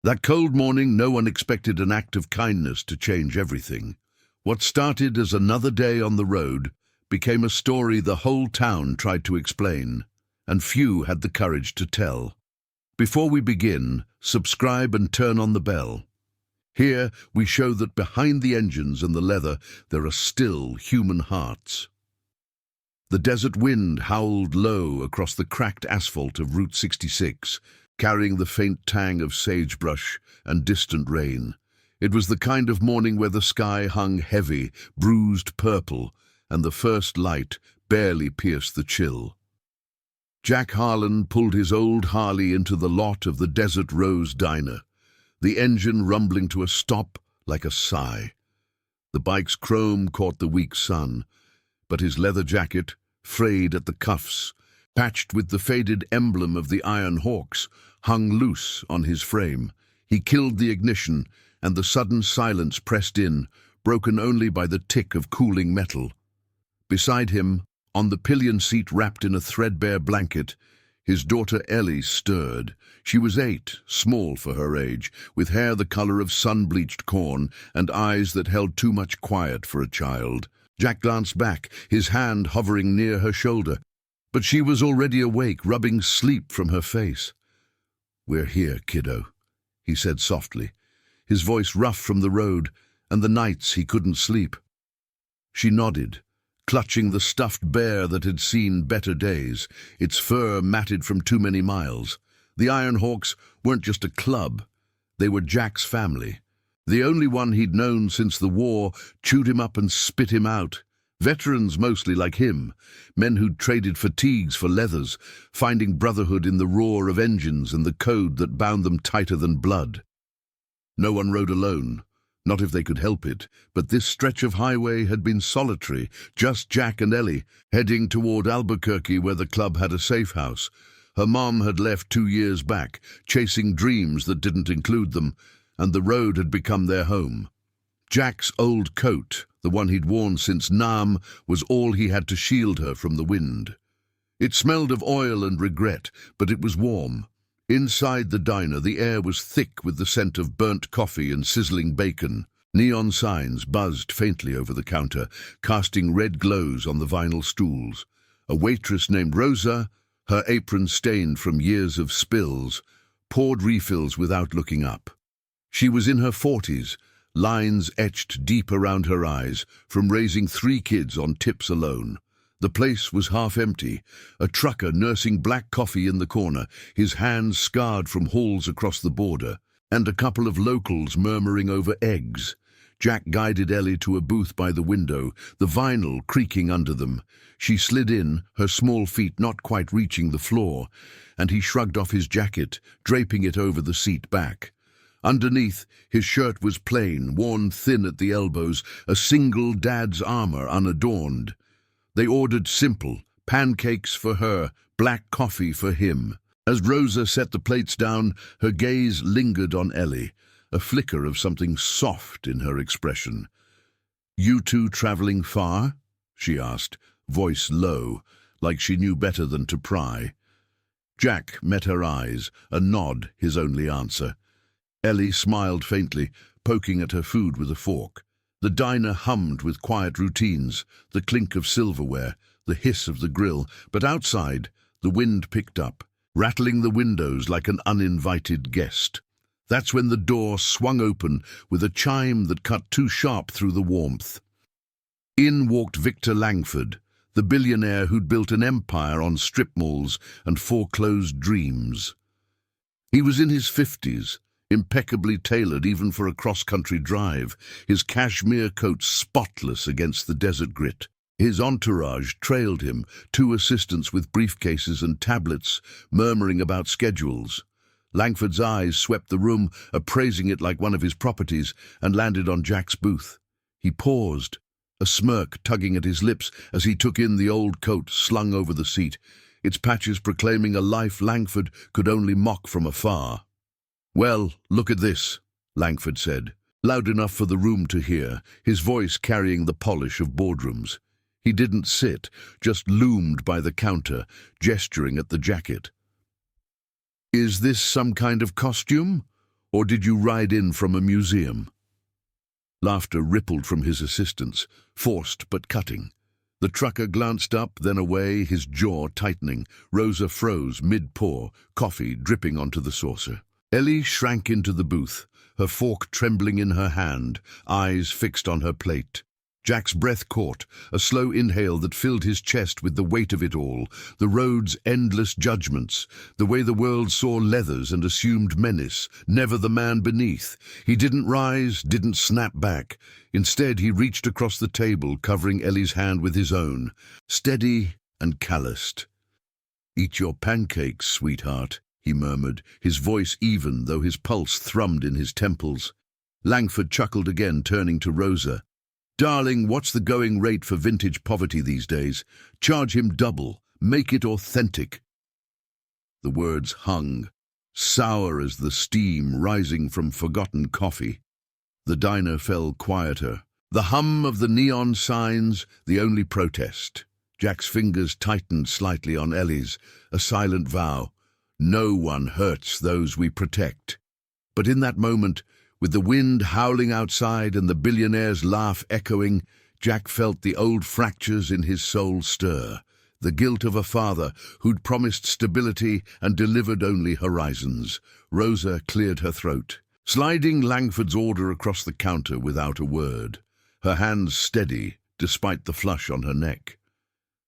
That cold morning, no one expected an act of kindness to change everything. What started as another day on the road became a story the whole town tried to explain, and few had the courage to tell. Before we begin, subscribe and turn on the bell. Here we show that behind the engines and the leather there are still human hearts. The desert wind howled low across the cracked asphalt of Route 66, carrying the faint tang of sagebrush and distant rain. It was the kind of morning where the sky hung heavy, bruised purple, and the first light barely pierced the chill. Jack Harlan pulled his old Harley into the lot of the Desert Rose Diner, the engine rumbling to a stop like a sigh. The bike's chrome caught the weak sun, but his leather jacket, frayed at the cuffs, patched with the faded emblem of the Iron Hawks, hung loose on his frame. He killed the ignition, and the sudden silence pressed in, broken only by the tick of cooling metal. Beside him, on the pillion seat wrapped in a threadbare blanket, his daughter Ellie stirred. She was 8, small for her age, with hair the color of sun-bleached corn and eyes that held too much quiet for a child. Jack glanced back, his hand hovering near her shoulder, but she was already awake, rubbing sleep from her face. "We're here, kiddo," he said softly, his voice rough from the road and the nights he couldn't sleep. She nodded, clutching the stuffed bear that had seen better days, its fur matted from too many miles. The Iron Hawks weren't just a club, they were Jack's family. The only one he'd known since the war chewed him up and spit him out. Veterans mostly like him, men who'd traded fatigues for leathers, finding brotherhood in the roar of engines and the code that bound them tighter than blood. No one rode alone, not if they could help it, but this stretch of highway had been solitary, just Jack and Ellie, heading toward Albuquerque where the club had a safe house. Her mom had left 2 years back, chasing dreams that didn't include them, and the road had become their home. Jack's old coat, the one he'd worn since Nam, was all he had to shield her from the wind. It smelled of oil and regret, but it was warm. Inside the diner, the air was thick with the scent of burnt coffee and sizzling bacon. Neon signs buzzed faintly over the counter, casting red glows on the vinyl stools. A waitress named Rosa, her apron stained from years of spills, poured refills without looking up. She was in her 40s, lines etched deep around her eyes from raising 3 kids on tips alone. The place was half empty, a trucker nursing black coffee in the corner, his hands scarred from hauls across the border, and a couple of locals murmuring over eggs. Jack guided Ellie to a booth by the window, the vinyl creaking under them. She slid in, her small feet not quite reaching the floor, and he shrugged off his jacket, draping it over the seat back. Underneath, his shirt was plain, worn thin at the elbows, a single dad's armor unadorned. They ordered simple, pancakes for her, black coffee for him. As Rosa set the plates down, her gaze lingered on Ellie, a flicker of something soft in her expression. "You two traveling far?" she asked, voice low, like she knew better than to pry. Jack met her eyes, a nod his only answer. Ellie smiled faintly, poking at her food with a fork. The diner hummed with quiet routines, the clink of silverware, the hiss of the grill, but outside, the wind picked up, rattling the windows like an uninvited guest. That's when the door swung open with a chime that cut too sharp through the warmth. In walked Victor Langford, the billionaire who'd built an empire on strip malls and foreclosed dreams. He was in his 50s, impeccably tailored even for a cross-country drive, his cashmere coat spotless against the desert grit. His entourage trailed him, 2 assistants with briefcases and tablets, murmuring about schedules. Langford's eyes swept the room, appraising it like one of his properties, and landed on Jack's booth. He paused, a smirk tugging at his lips as he took in the old coat slung over the seat, its patches proclaiming a life Langford could only mock from afar. "Well, look at this," Langford said, loud enough for the room to hear, his voice carrying the polish of boardrooms. He didn't sit, just loomed by the counter, gesturing at the jacket. "Is this some kind of costume? Or did you ride in from a museum?" Laughter rippled from his assistants, forced but cutting. The trucker glanced up, then away, his jaw tightening. Rosa froze mid-pour, coffee dripping onto the saucer. Ellie shrank into the booth, her fork trembling in her hand, eyes fixed on her plate. Jack's breath caught, a slow inhale that filled his chest with the weight of it all, the road's endless judgments, the way the world saw leathers and assumed menace, never the man beneath. He didn't rise, didn't snap back. Instead, he reached across the table, covering Ellie's hand with his own, steady and calloused. "Eat your pancakes, sweetheart," he murmured, his voice even, though his pulse thrummed in his temples. Langford chuckled again, turning to Rosa. "Darling, what's the going rate for vintage poverty these days? Charge him double. Make it authentic." The words hung, sour as the steam rising from forgotten coffee. The diner fell quieter. The hum of the neon signs, the only protest. Jack's fingers tightened slightly on Ellie's, a silent vow. No one hurts those we protect. But in that moment, with the wind howling outside and the billionaire's laugh echoing, Jack felt the old fractures in his soul stir, the guilt of a father who'd promised stability and delivered only horizons. Rosa cleared her throat, sliding Langford's order across the counter without a word, her hands steady despite the flush on her neck.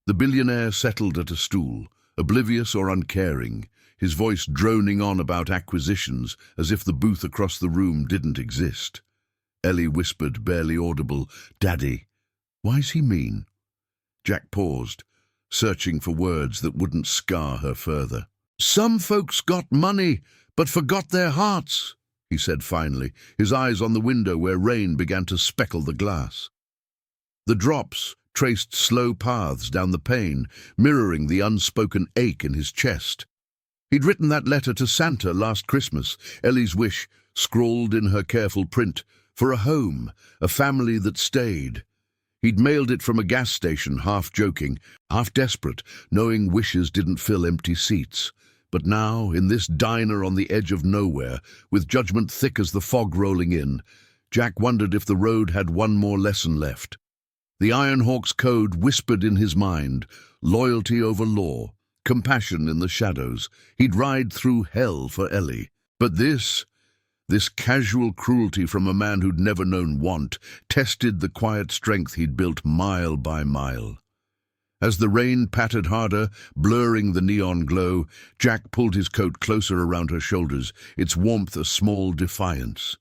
The billionaire settled at a stool, oblivious or uncaring, his voice droning on about acquisitions as if the booth across the room didn't exist. Ellie whispered, barely audible, "Daddy, why's he mean?" Jack paused, searching for words that wouldn't scar her further. "Some folks got money, but forgot their hearts," he said finally, his eyes on the window where rain began to speckle the glass. The drops traced slow paths down the pane, mirroring the unspoken ache in his chest. He'd written that letter to Santa last Christmas, Ellie's wish, scrawled in her careful print, for a home, a family that stayed. He'd mailed it from a gas station, half joking, half desperate, knowing wishes didn't fill empty seats. But now, in this diner on the edge of nowhere, with judgment thick as the fog rolling in, Jack wondered if the road had one more lesson left. The Iron Hawk's code whispered in his mind, loyalty over law, compassion in the shadows. He'd ride through hell for Ellie. But this casual cruelty from a man who'd never known want, tested the quiet strength he'd built mile by mile. As the rain pattered harder, blurring the neon glow, Jack pulled his coat closer around her shoulders, its warmth a small defiance.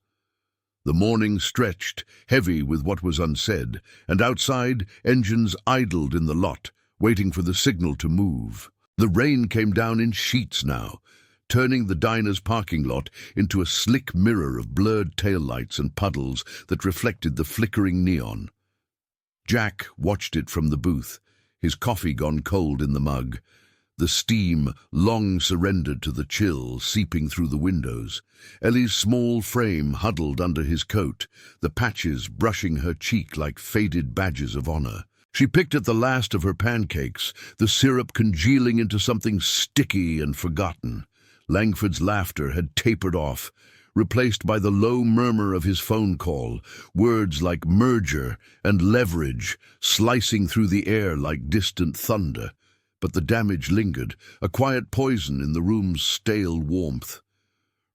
The morning stretched, heavy with what was unsaid, and outside, engines idled in the lot, waiting for the signal to move. The rain came down in sheets now, turning the diner's parking lot into a slick mirror of blurred taillights and puddles that reflected the flickering neon. Jack watched it from the booth, his coffee gone cold in the mug, the steam long surrendered to the chill seeping through the windows. Ellie's small frame huddled under his coat, the patches brushing her cheek like faded badges of honor. She picked at the last of her pancakes, the syrup congealing into something sticky and forgotten. Langford's laughter had tapered off, replaced by the low murmur of his phone call, words like merger and leverage slicing through the air like distant thunder. But the damage lingered, a quiet poison in the room's stale warmth.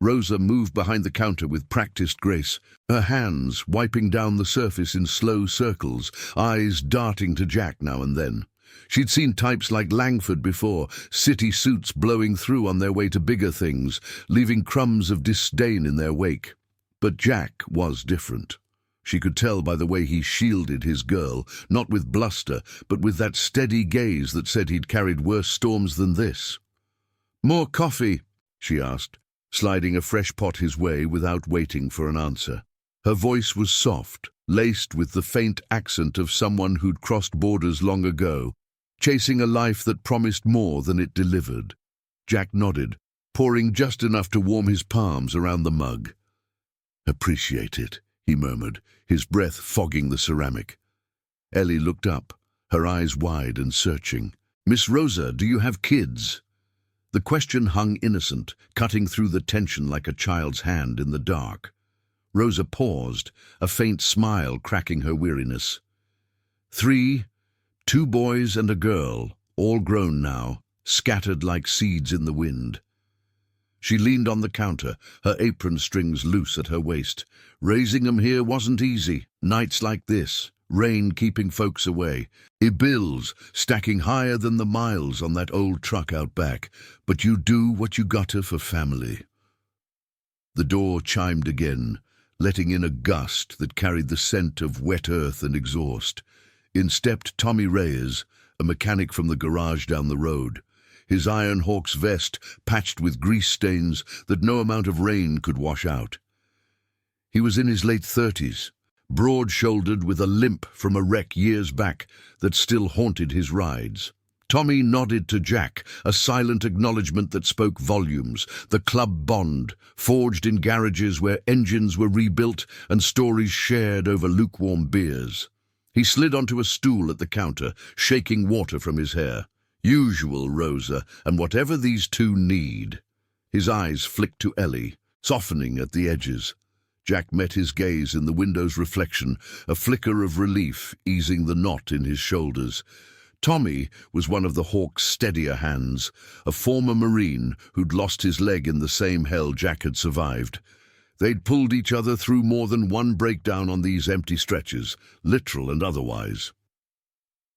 Rosa moved behind the counter with practiced grace, her hands wiping down the surface in slow circles, eyes darting to Jack now and then. She'd seen types like Langford before, city suits blowing through on their way to bigger things, leaving crumbs of disdain in their wake. But Jack was different. She could tell by the way he shielded his girl, not with bluster, but with that steady gaze that said he'd carried worse storms than this. "More coffee?" she asked, sliding a fresh pot his way without waiting for an answer. Her voice was soft, laced with the faint accent of someone who'd crossed borders long ago, chasing a life that promised more than it delivered. Jack nodded, pouring just enough to warm his palms around the mug. "Appreciate it," he murmured, his breath fogging the ceramic. Ellie looked up, her eyes wide and searching. "Miss Rosa, do you have kids?" The question hung innocent, cutting through the tension like a child's hand in the dark. Rosa paused, a faint smile cracking her weariness. 3, 2 boys and a girl, all grown now, scattered like seeds in the wind. She leaned on the counter, her apron strings loose at her waist. Raising 'em here wasn't easy. Nights like this, rain keeping folks away, bills stacking higher than the miles on that old truck out back. But you do what you gotta for family. The door chimed again, letting in a gust that carried the scent of wet earth and exhaust. In stepped Tommy Reyes, a mechanic from the garage down the road. His Iron Hawk's vest patched with grease stains that no amount of rain could wash out. He was in his late 30s, broad-shouldered with a limp from a wreck years back that still haunted his rides. Tommy nodded to Jack, a silent acknowledgement that spoke volumes, the club bond, forged in garages where engines were rebuilt and stories shared over lukewarm beers. He slid onto a stool at the counter, shaking water from his hair. Usual Rosa, and whatever these two need. His eyes flicked to Ellie, softening at the edges. Jack met his gaze in the window's reflection, a flicker of relief easing the knot in his shoulders. Tommy was one of the Hawk's steadier hands, a former Marine who'd lost his leg in the same hell Jack had survived. They'd pulled each other through more than one breakdown on these empty stretches, literal and otherwise.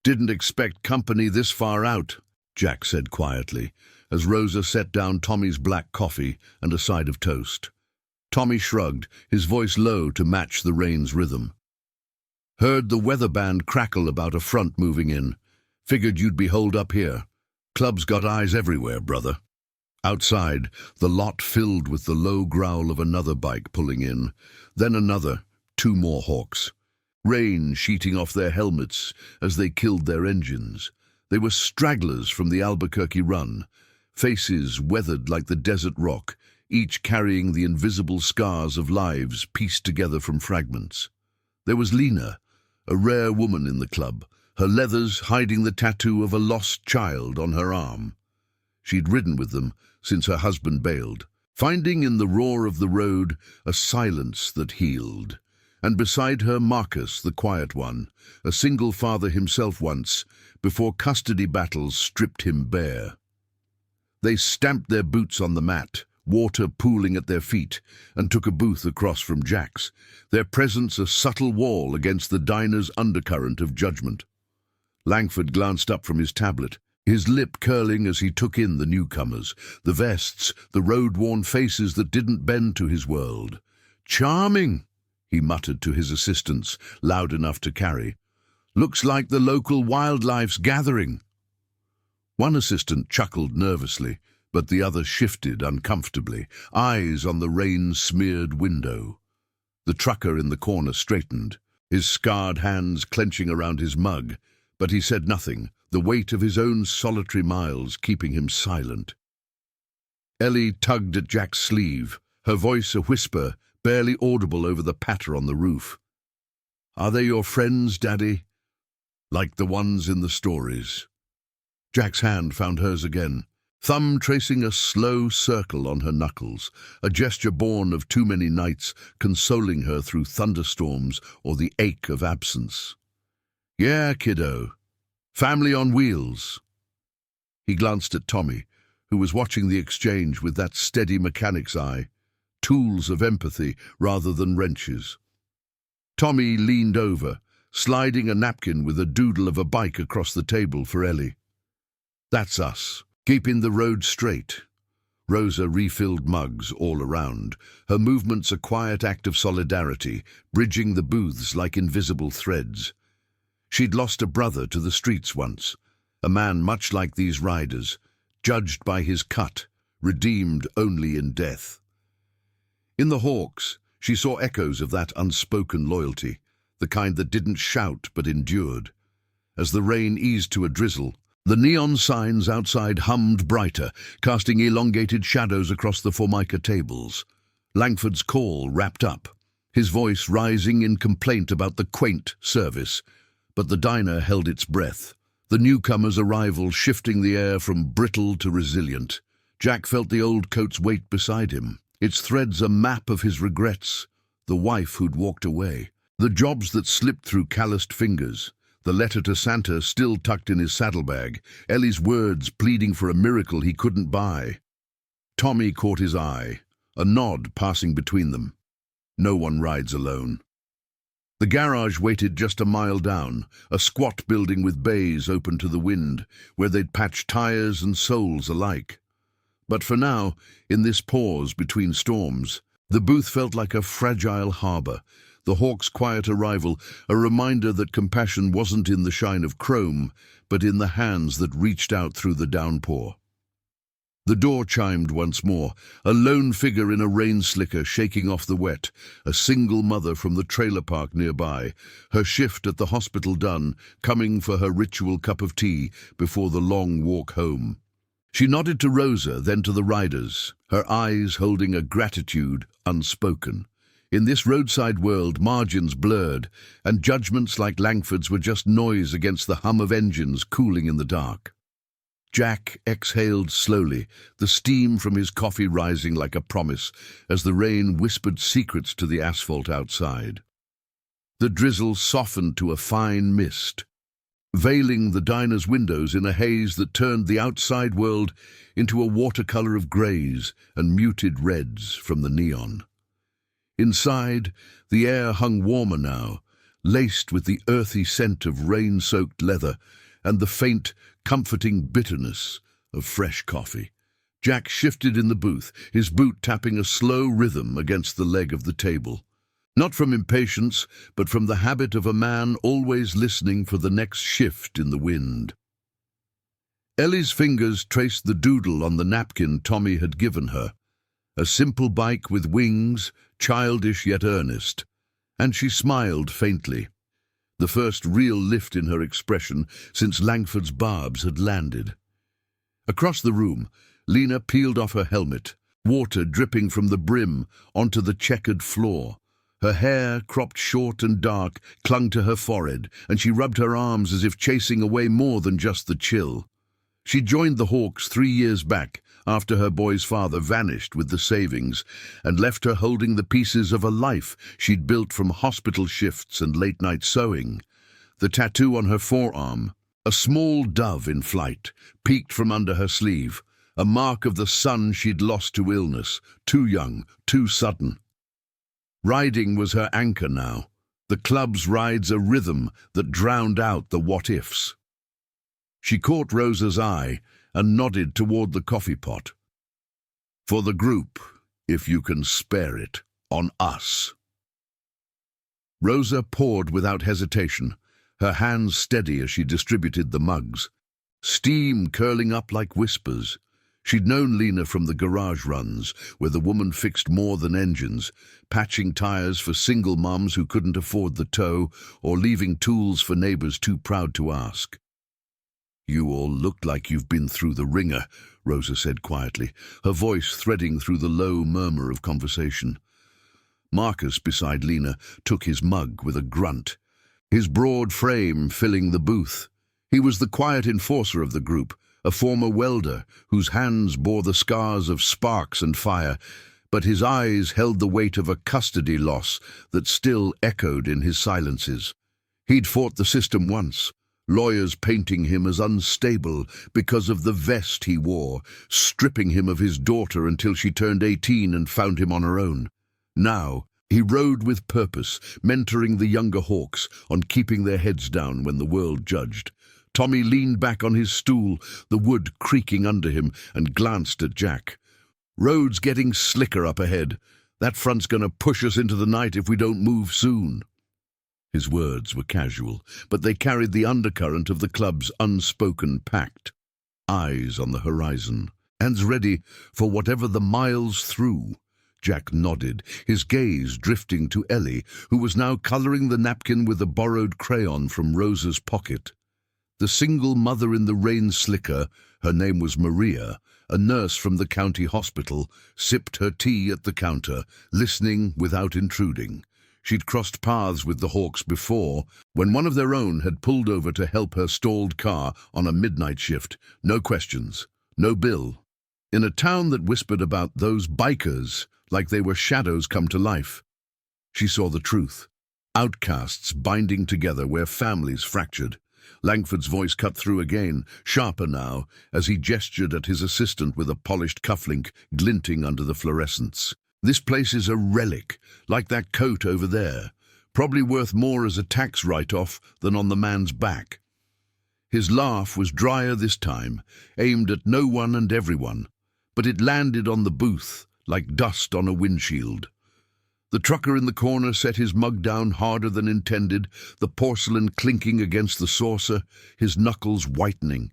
"Didn't expect company this far out," Jack said quietly, as Rosa set down Tommy's black coffee and a side of toast. Tommy shrugged, his voice low to match the rain's rhythm. "Heard the weather band crackle about a front moving in. Figured you'd be holed up here. Club's got eyes everywhere, brother." Outside, the lot filled with the low growl of another bike pulling in, then another, 2 more Hawks. Rain sheeting off their helmets as they killed their engines. They were stragglers from the Albuquerque run, faces weathered like the desert rock, each carrying the invisible scars of lives pieced together from fragments. There was Lena, a rare woman in the club, her leathers hiding the tattoo of a lost child on her arm. She'd ridden with them since her husband bailed, finding in the roar of the road a silence that healed. And beside her Marcus, the quiet one, a single father himself once, before custody battles stripped him bare. They stamped their boots on the mat, water pooling at their feet, and took a booth across from Jack's, their presence a subtle wall against the diner's undercurrent of judgment. Langford glanced up from his tablet, his lip curling as he took in the newcomers, the vests, the road-worn faces that didn't bend to his world. "Charming," he muttered to his assistants, loud enough to carry. "Looks like the local wildlife's gathering." One assistant chuckled nervously, but the other shifted uncomfortably, eyes on the rain-smeared window. The trucker in the corner straightened, his scarred hands clenching around his mug, but he said nothing, the weight of his own solitary miles keeping him silent. Ellie tugged at Jack's sleeve, her voice a whisper, barely audible over the patter on the roof. "Are they your friends, Daddy? Like the ones in the stories?" Jack's hand found hers again, thumb tracing a slow circle on her knuckles, a gesture born of too many nights consoling her through thunderstorms or the ache of absence. "Yeah, kiddo. Family on wheels." He glanced at Tommy, who was watching the exchange with that steady mechanic's eye, tools of empathy rather than wrenches. Tommy leaned over, sliding a napkin with a doodle of a bike across the table for Ellie. "That's us, keeping the road straight." Rosa refilled mugs all around, her movements a quiet act of solidarity, bridging the booths like invisible threads. She'd lost a brother to the streets once, a man much like these riders, judged by his cut, redeemed only in death. In the Hawks, she saw echoes of that unspoken loyalty, the kind that didn't shout but endured. As the rain eased to a drizzle, the neon signs outside hummed brighter, casting elongated shadows across the Formica tables. Langford's call wrapped up, his voice rising in complaint about the quaint service, but the diner held its breath, the newcomer's arrival shifting the air from brittle to resilient. Jack felt the old coat's weight beside him, its threads a map of his regrets, the wife who'd walked away, the jobs that slipped through calloused fingers, the letter to Santa still tucked in his saddlebag, Ellie's words pleading for a miracle he couldn't buy. Tommy caught his eye, a nod passing between them. No one rides alone. The garage waited just a mile down, a squat building with bays open to the wind, where they'd patch tires and soles alike. But for now, in this pause between storms, the booth felt like a fragile harbour, the Hawks' quiet arrival a reminder that compassion wasn't in the shine of chrome, but in the hands that reached out through the downpour. The door chimed once more, a lone figure in a rain slicker shaking off the wet, a single mother from the trailer park nearby, her shift at the hospital done, coming for her ritual cup of tea before the long walk home. She nodded to Rosa, then to the riders, her eyes holding a gratitude unspoken. In this roadside world, margins blurred, and judgments like Langford's were just noise against the hum of engines cooling in the dark. Jack exhaled slowly, the steam from his coffee rising like a promise as the rain whispered secrets to the asphalt outside. The drizzle softened to a fine mist, veiling the diner's windows in a haze that turned the outside world into a watercolor of greys and muted reds from the neon. Inside, the air hung warmer now, laced with the earthy scent of rain-soaked leather and the faint, comforting bitterness of fresh coffee. Jack shifted in the booth, his boot tapping a slow rhythm against the leg of the table. Not from impatience, but from the habit of a man always listening for the next shift in the wind. Ellie's fingers traced the doodle on the napkin Tommy had given her, a simple bike with wings, childish yet earnest, and she smiled faintly, the first real lift in her expression since Langford's barbs had landed. Across the room, Lena peeled off her helmet, water dripping from the brim onto the checkered floor. Her hair, cropped short and dark, clung to her forehead, and she rubbed her arms as if chasing away more than just the chill. She joined the Hawks 3 years back, after her boy's father vanished with the savings, and left her holding the pieces of a life she'd built from hospital shifts and late-night sewing. The tattoo on her forearm, a small dove in flight, peeked from under her sleeve, a mark of the son she'd lost to illness, too young, too sudden. Riding was her anchor now, the club's rides a rhythm that drowned out the what-ifs. She caught Rosa's eye and nodded toward the coffee pot. For the group, if you can spare it, on us. Rosa poured without hesitation, her hands steady as she distributed the mugs, steam curling up like whispers. She'd known Lena from the garage runs, where the woman fixed more than engines, patching tires for single mums who couldn't afford the tow, or leaving tools for neighbors too proud to ask. "You all look like you've been through the ringer," Rosa said quietly, her voice threading through the low murmur of conversation. Marcus, beside Lena, took his mug with a grunt, his broad frame filling the booth. He was the quiet enforcer of the group, a former welder whose hands bore the scars of sparks and fire, but his eyes held the weight of a custody loss that still echoed in his silences. He'd fought the system once, lawyers painting him as unstable because of the vest he wore, stripping him of his daughter until she turned 18 and found him on her own. Now, he rode with purpose, mentoring the younger Hawks on keeping their heads down when the world judged. Tommy leaned back on his stool, the wood creaking under him, and glanced at Jack. "Road's getting slicker up ahead. That front's gonna push us into the night if we don't move soon." His words were casual, but they carried the undercurrent of the club's unspoken pact. Eyes on the horizon, hands ready for whatever the miles threw. Jack nodded, his gaze drifting to Ellie, who was now colouring the napkin with a borrowed crayon from Rosa's pocket. The single mother in the rain slicker, her name was Maria, a nurse from the county hospital, sipped her tea at the counter, listening without intruding. She'd crossed paths with the Hawks before, when one of their own had pulled over to help her stalled car on a midnight shift. No questions, no bill, In a town that whispered about those bikers like they were shadows come to life, she saw the truth. Outcasts binding together where families fractured. Langford's voice cut through again, sharper now, as he gestured at his assistant with a polished cufflink glinting under the fluorescence. This place is a relic, like that coat over there, probably worth more as a tax write-off than on the man's back. His laugh was drier this time, aimed at no one and everyone, but it landed on the booth like dust on a windshield. The trucker in the corner set his mug down harder than intended, the porcelain clinking against the saucer, his knuckles whitening.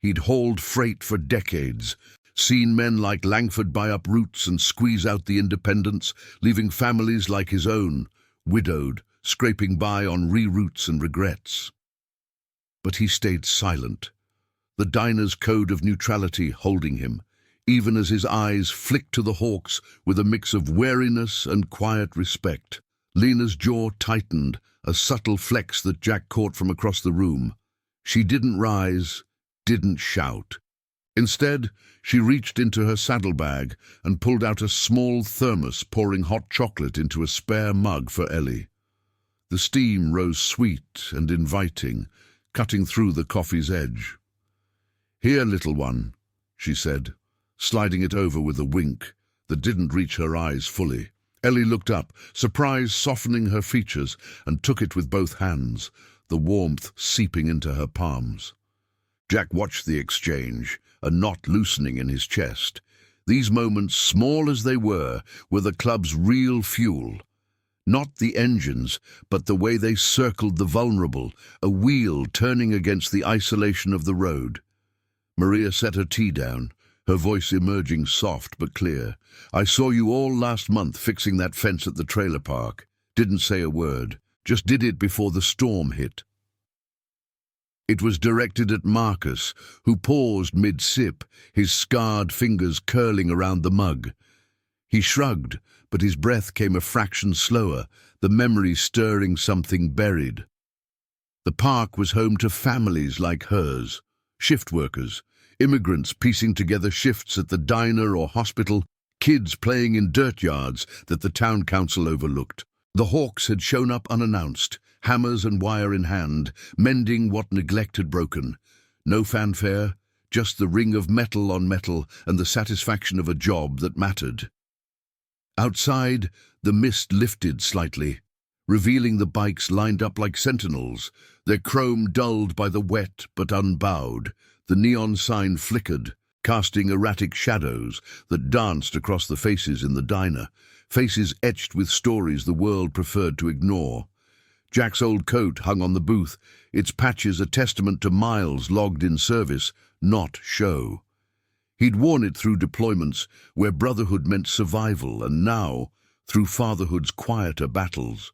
He'd hauled freight for decades, seen men like Langford buy up roots and squeeze out the independents, leaving families like his own, widowed, scraping by on reroutes and regrets. But he stayed silent, the diner's code of neutrality holding him, even as his eyes flicked to the hawks with a mix of wariness and quiet respect. Lena's jaw tightened, a subtle flex that Jack caught from across the room. She didn't rise, didn't shout. Instead, she reached into her saddlebag and pulled out a small thermos, pouring hot chocolate into a spare mug for Ellie. The steam rose sweet and inviting, cutting through the coffee's edge. "Here, little one," she said, sliding it over with a wink that didn't reach her eyes fully. Ellie looked up, surprise softening her features, and took it with both hands, the warmth seeping into her palms. Jack watched the exchange, a knot loosening in his chest. These moments, small as they were the club's real fuel. Not the engines, but the way they circled the vulnerable, a wheel turning against the isolation of the road. Maria set her tea down, her voice emerging soft but clear. "I saw you all last month fixing that fence at the trailer park. Didn't say a word, just did it before the storm hit." It was directed at Marcus, who paused mid-sip, his scarred fingers curling around the mug. He shrugged, but his breath came a fraction slower, the memory stirring something buried. The park was home to families like hers, shift workers, immigrants piecing together shifts at the diner or hospital, kids playing in dirt yards that the town council overlooked. The Hawks had shown up unannounced, hammers and wire in hand, mending what neglect had broken. No fanfare, just the ring of metal on metal and the satisfaction of a job that mattered. Outside, the mist lifted slightly, revealing the bikes lined up like sentinels, their chrome dulled by the wet but unbowed. The neon sign flickered, casting erratic shadows that danced across the faces in the diner, faces etched with stories the world preferred to ignore. Jack's old coat hung on the booth, its patches a testament to miles logged in service, not show. He'd worn it through deployments where brotherhood meant survival, and now, through fatherhood's quieter battles.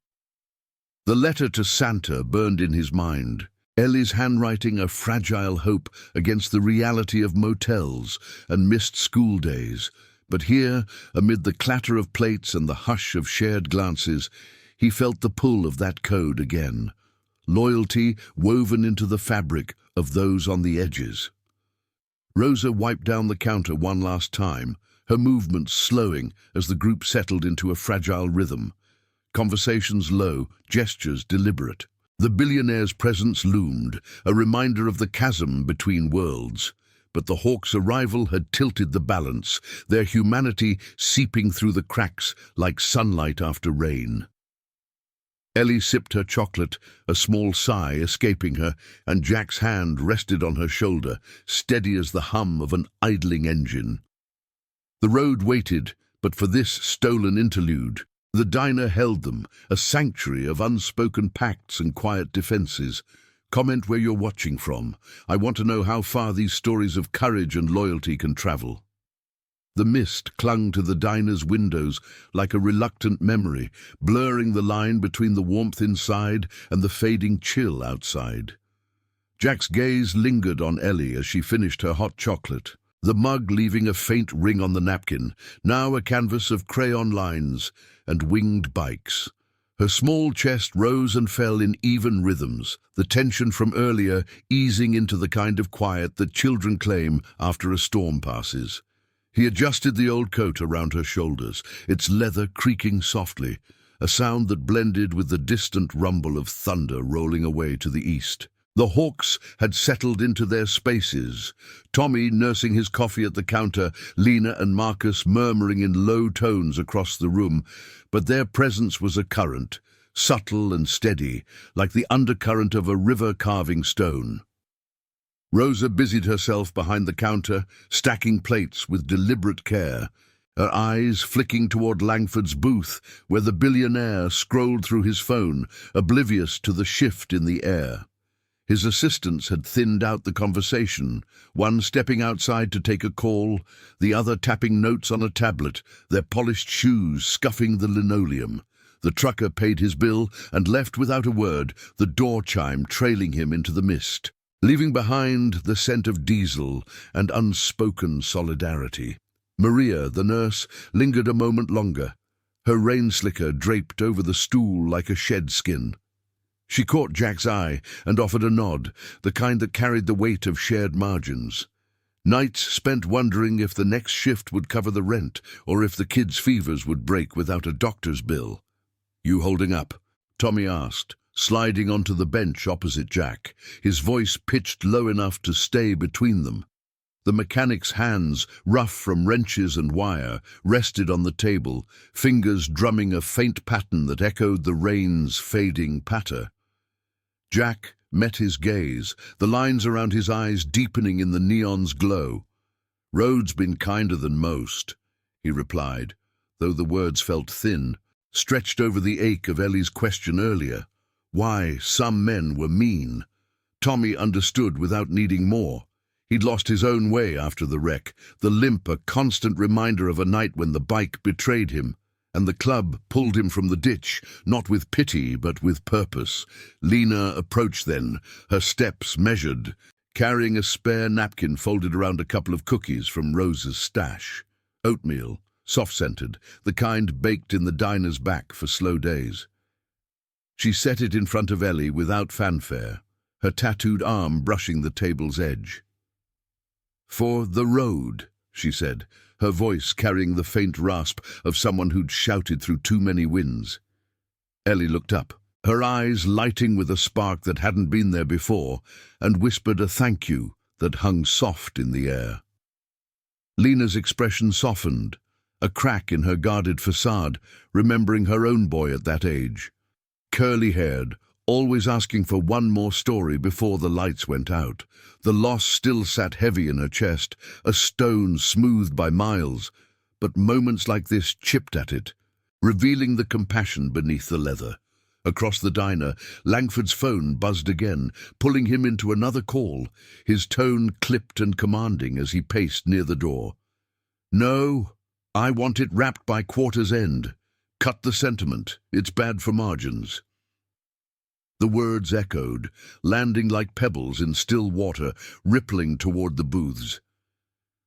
The letter to Santa burned in his mind, Ellie's handwriting a fragile hope against the reality of motels and missed school days. But here, amid the clatter of plates and the hush of shared glances, he felt the pull of that code again, loyalty woven into the fabric of those on the edges. Rosa wiped down the counter one last time, her movements slowing as the group settled into a fragile rhythm. Conversations low, gestures deliberate. The billionaire's presence loomed, a reminder of the chasm between worlds. But the Hawks' arrival had tilted the balance, their humanity seeping through the cracks like sunlight after rain. Ellie sipped her chocolate, a small sigh escaping her, and Jack's hand rested on her shoulder, steady as the hum of an idling engine. The road waited, but for this stolen interlude. The diner held them, a sanctuary of unspoken pacts and quiet defenses. Comment where you're watching from. I want to know how far these stories of courage and loyalty can travel. The mist clung to the diner's windows like a reluctant memory, blurring the line between the warmth inside and the fading chill outside. Jack's gaze lingered on Ellie as she finished her hot chocolate, the mug leaving a faint ring on the napkin, now a canvas of crayon lines and winged bikes. Her small chest rose and fell in even rhythms, the tension from earlier easing into the kind of quiet that children claim after a storm passes. He adjusted the old coat around her shoulders, its leather creaking softly, a sound that blended with the distant rumble of thunder rolling away to the east. The Hawks had settled into their spaces, Tommy nursing his coffee at the counter, Lena and Marcus murmuring in low tones across the room, but their presence was a current, subtle and steady, like the undercurrent of a river carving stone. Rosa busied herself behind the counter, stacking plates with deliberate care, her eyes flicking toward Langford's booth, where the billionaire scrolled through his phone, oblivious to the shift in the air. His assistants had thinned out the conversation, one stepping outside to take a call, the other tapping notes on a tablet, their polished shoes scuffing the linoleum. The trucker paid his bill and left without a word, the door chime trailing him into the mist, leaving behind the scent of diesel and unspoken solidarity. Maria, the nurse, lingered a moment longer, her rain slicker draped over the stool like a shed skin. She caught Jack's eye and offered a nod, the kind that carried the weight of shared margins. Nights spent wondering if the next shift would cover the rent or if the kids' fevers would break without a doctor's bill. "You holding up?" Tommy asked, sliding onto the bench opposite Jack, his voice pitched low enough to stay between them. The mechanic's hands, rough from wrenches and wire, rested on the table, fingers drumming a faint pattern that echoed the rain's fading patter. Jack met his gaze, the lines around his eyes deepening in the neon's glow. "Road's been kinder than most," he replied, though the words felt thin, stretched over the ache of Ellie's question earlier. Why some men were mean. Tommy understood without needing more. He'd lost his own way after the wreck, the limp a constant reminder of a night when the bike betrayed him, and the club pulled him from the ditch, not with pity but with purpose. Lena approached then, her steps measured, carrying a spare napkin folded around a couple of cookies from Rose's stash. Oatmeal, soft-scented, the kind baked in the diner's back for slow days. She set it in front of Ellie without fanfare, her tattooed arm brushing the table's edge. "For the road," she said, her voice carrying the faint rasp of someone who'd shouted through too many winds. Ellie looked up, her eyes lighting with a spark that hadn't been there before, and whispered a thank you that hung soft in the air. Lena's expression softened, a crack in her guarded facade, remembering her own boy at that age. Curly-haired, always asking for one more story before the lights went out. The loss still sat heavy in her chest, a stone smoothed by miles, but moments like this chipped at it, revealing the compassion beneath the leather. Across the diner, Langford's phone buzzed again, pulling him into another call, his tone clipped and commanding as he paced near the door. "No, I want it wrapped by quarter's end. Cut the sentiment, it's bad for margins." The words echoed, landing like pebbles in still water, rippling toward the booths.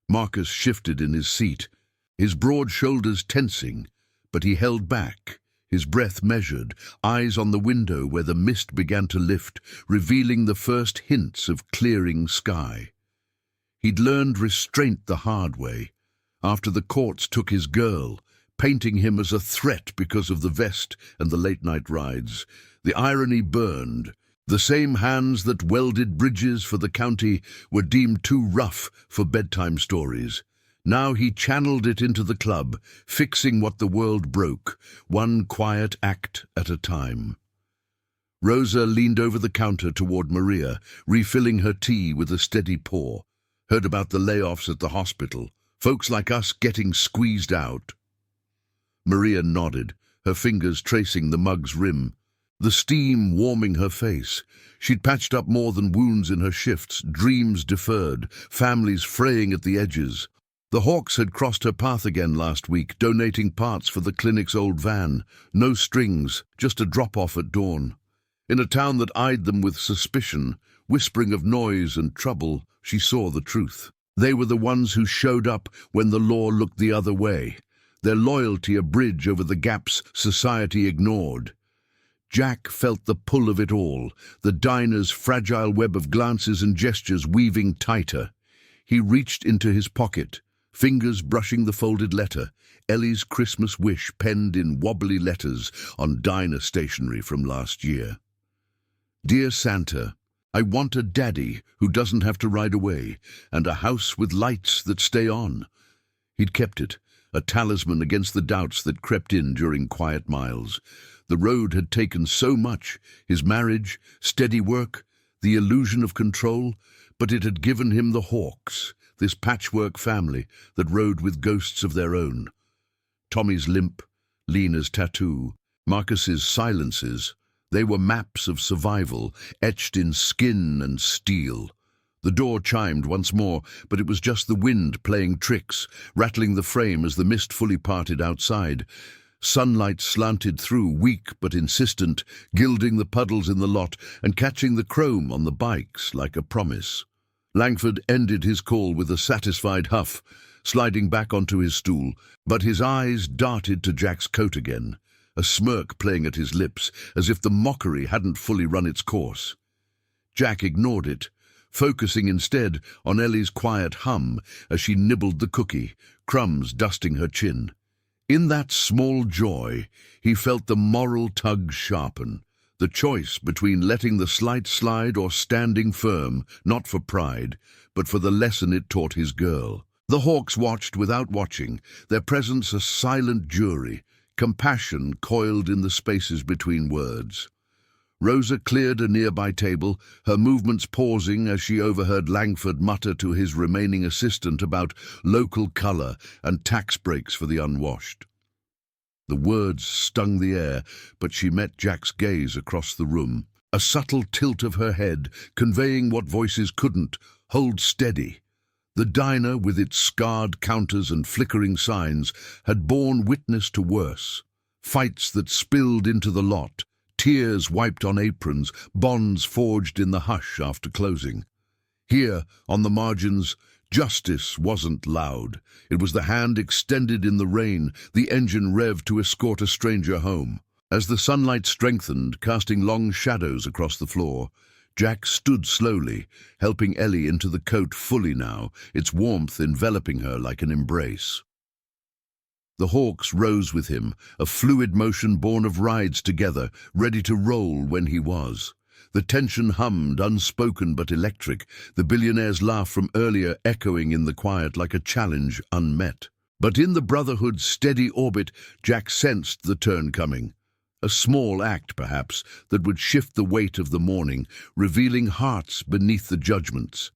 Marcus shifted in his seat, his broad shoulders tensing, but he held back, his breath measured, eyes on the window where the mist began to lift, revealing the first hints of clearing sky. He'd learned restraint the hard way, after the courts took his girl, painting him as a threat because of the vest and the late-night rides. The irony burned. The same hands that welded bridges for the county were deemed too rough for bedtime stories. Now he channeled it into the club, fixing what the world broke, one quiet act at a time. Rosa leaned over the counter toward Maria, refilling her tea with a steady pour. "Heard about the layoffs at the hospital. Folks like us getting squeezed out." Maria nodded, her fingers tracing the mug's rim, the steam warming her face. She'd patched up more than wounds in her shifts, dreams deferred, families fraying at the edges. The Hawks had crossed her path again last week, donating parts for the clinic's old van. No strings, just a drop-off at dawn. In a town that eyed them with suspicion, whispering of noise and trouble, she saw the truth. They were the ones who showed up when the law looked the other way, their loyalty a bridge over the gaps society ignored. Jack felt the pull of it all, the diner's fragile web of glances and gestures weaving tighter. He reached into his pocket, fingers brushing the folded letter, Ellie's Christmas wish penned in wobbly letters on diner stationery from last year. Dear Santa, I want a daddy who doesn't have to ride away, and a house with lights that stay on. He'd kept it, a talisman against the doubts that crept in during quiet miles. The road had taken so much, his marriage, steady work, the illusion of control, but it had given him the Hawks, this patchwork family that rode with ghosts of their own. Tommy's limp, Lena's tattoo, Marcus's silences, they were maps of survival, etched in skin and steel. The door chimed once more, but it was just the wind playing tricks, rattling the frame as the mist fully parted outside. Sunlight slanted through, weak but insistent, gilding the puddles in the lot and catching the chrome on the bikes like a promise. Langford ended his call with a satisfied huff, sliding back onto his stool, but his eyes darted to Jack's coat again, a smirk playing at his lips, as if the mockery hadn't fully run its course. Jack ignored it, focusing instead on Ellie's quiet hum as she nibbled the cookie, crumbs dusting her chin. In that small joy, he felt the moral tug sharpen, the choice between letting the slight slide or standing firm, not for pride, but for the lesson it taught his girl. The Hawks watched without watching, their presence a silent jury, compassion coiled in the spaces between words. Rosa cleared a nearby table, her movements pausing as she overheard Langford mutter to his remaining assistant about local colour and tax breaks for the unwashed. The words stung the air, but she met Jack's gaze across the room, a subtle tilt of her head, conveying what voices couldn't: hold steady. The diner, with its scarred counters and flickering signs, had borne witness to worse. Fights that spilled into the lot, tears wiped on aprons, bonds forged in the hush after closing. Here, on the margins, justice wasn't loud. It was the hand extended in the rain, the engine revved to escort a stranger home. As the sunlight strengthened, casting long shadows across the floor, Jack stood slowly, helping Ellie into the coat fully now, its warmth enveloping her like an embrace. The Hawks rose with him, a fluid motion born of rides together, ready to roll when he was. The tension hummed, unspoken but electric, the billionaire's laugh from earlier echoing in the quiet like a challenge unmet. But in the Brotherhood's steady orbit, Jack sensed the turn coming. A small act, perhaps, that would shift the weight of the morning, revealing hearts beneath the judgments.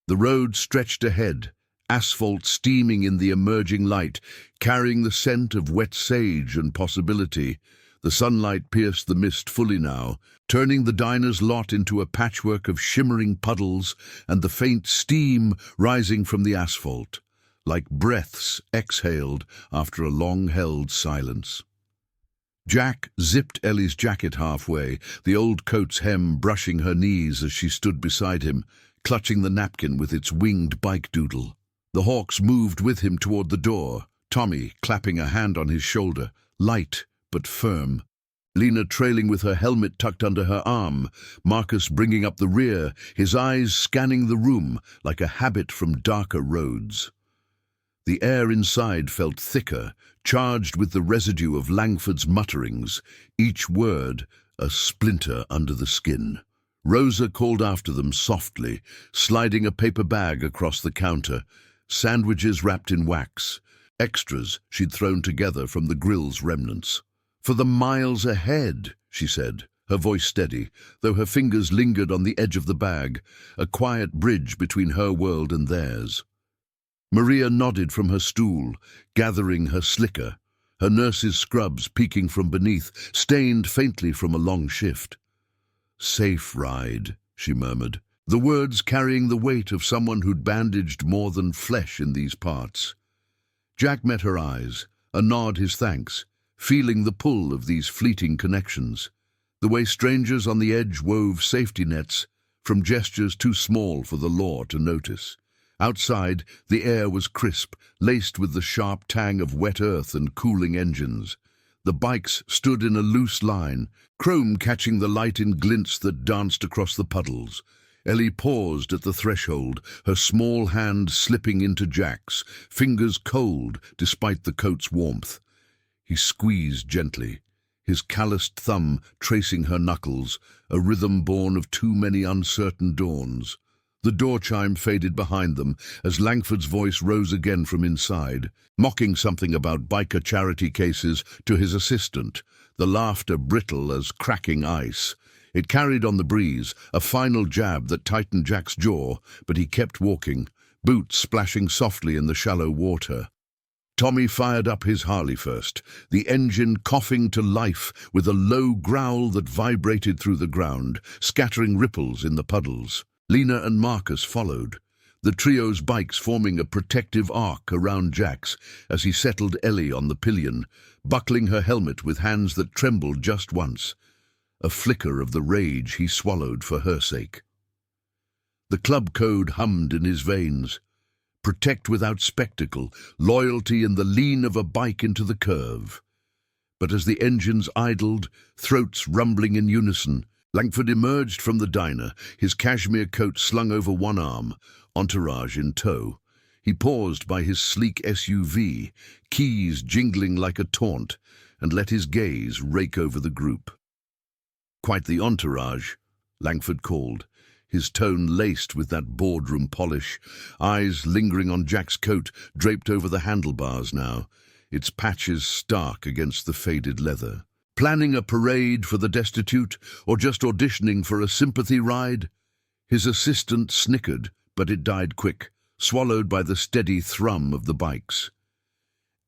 The road stretched ahead, asphalt steaming in the emerging light, carrying the scent of wet sage and possibility. The sunlight pierced the mist fully now, turning the diner's lot into a patchwork of shimmering puddles and the faint steam rising from the asphalt, like breaths exhaled after a long-held silence. Jack zipped Ellie's jacket halfway, the old coat's hem brushing her knees as she stood beside him, clutching the napkin with its winged bike doodle. The Hawks moved with him toward the door, Tommy clapping a hand on his shoulder, light but firm. Lena trailing with her helmet tucked under her arm, Marcus bringing up the rear, his eyes scanning the room like a habit from darker roads. The air inside felt thicker, charged with the residue of Langford's mutterings, each word a splinter under the skin. Rosa called after them softly, sliding a paper bag across the counter, sandwiches wrapped in wax, extras she'd thrown together from the grill's remnants. "For the miles ahead," she said, her voice steady, though her fingers lingered on the edge of the bag, a quiet bridge between her world and theirs. Maria nodded from her stool, gathering her slicker, her nurse's scrubs peeking from beneath, stained faintly from a long shift. "Safe ride," she murmured, the words carrying the weight of someone who'd bandaged more than flesh in these parts. Jack met her eyes, a nod his thanks, feeling the pull of these fleeting connections, the way strangers on the edge wove safety nets from gestures too small for the law to notice. Outside, the air was crisp, laced with the sharp tang of wet earth and cooling engines. The bikes stood in a loose line, chrome catching the light in glints that danced across the puddles. Ellie paused at the threshold, her small hand slipping into Jack's, fingers cold despite the coat's warmth. He squeezed gently, his calloused thumb tracing her knuckles, a rhythm born of too many uncertain dawns. The door chime faded behind them as Langford's voice rose again from inside, mocking something about biker charity cases to his assistant, the laughter brittle as cracking ice. It carried on the breeze, a final jab that tightened Jack's jaw, but he kept walking, boots splashing softly in the shallow water. Tommy fired up his Harley first, the engine coughing to life with a low growl that vibrated through the ground, scattering ripples in the puddles. Lena and Marcus followed, the trio's bikes forming a protective arc around Jack's as he settled Ellie on the pillion, buckling her helmet with hands that trembled just once, a flicker of the rage he swallowed for her sake. The club code hummed in his veins. Protect without spectacle, loyalty in the lean of a bike into the curve. But as the engines idled, throats rumbling in unison, Langford emerged from the diner, his cashmere coat slung over one arm, entourage in tow. He paused by his sleek SUV, keys jingling like a taunt, and let his gaze rake over the group. "Quite the entourage," Langford called, his tone laced with that boardroom polish, eyes lingering on Jack's coat draped over the handlebars now, its patches stark against the faded leather. "Planning a parade for the destitute, or just auditioning for a sympathy ride?" His assistant snickered, but it died quick, swallowed by the steady thrum of the bikes.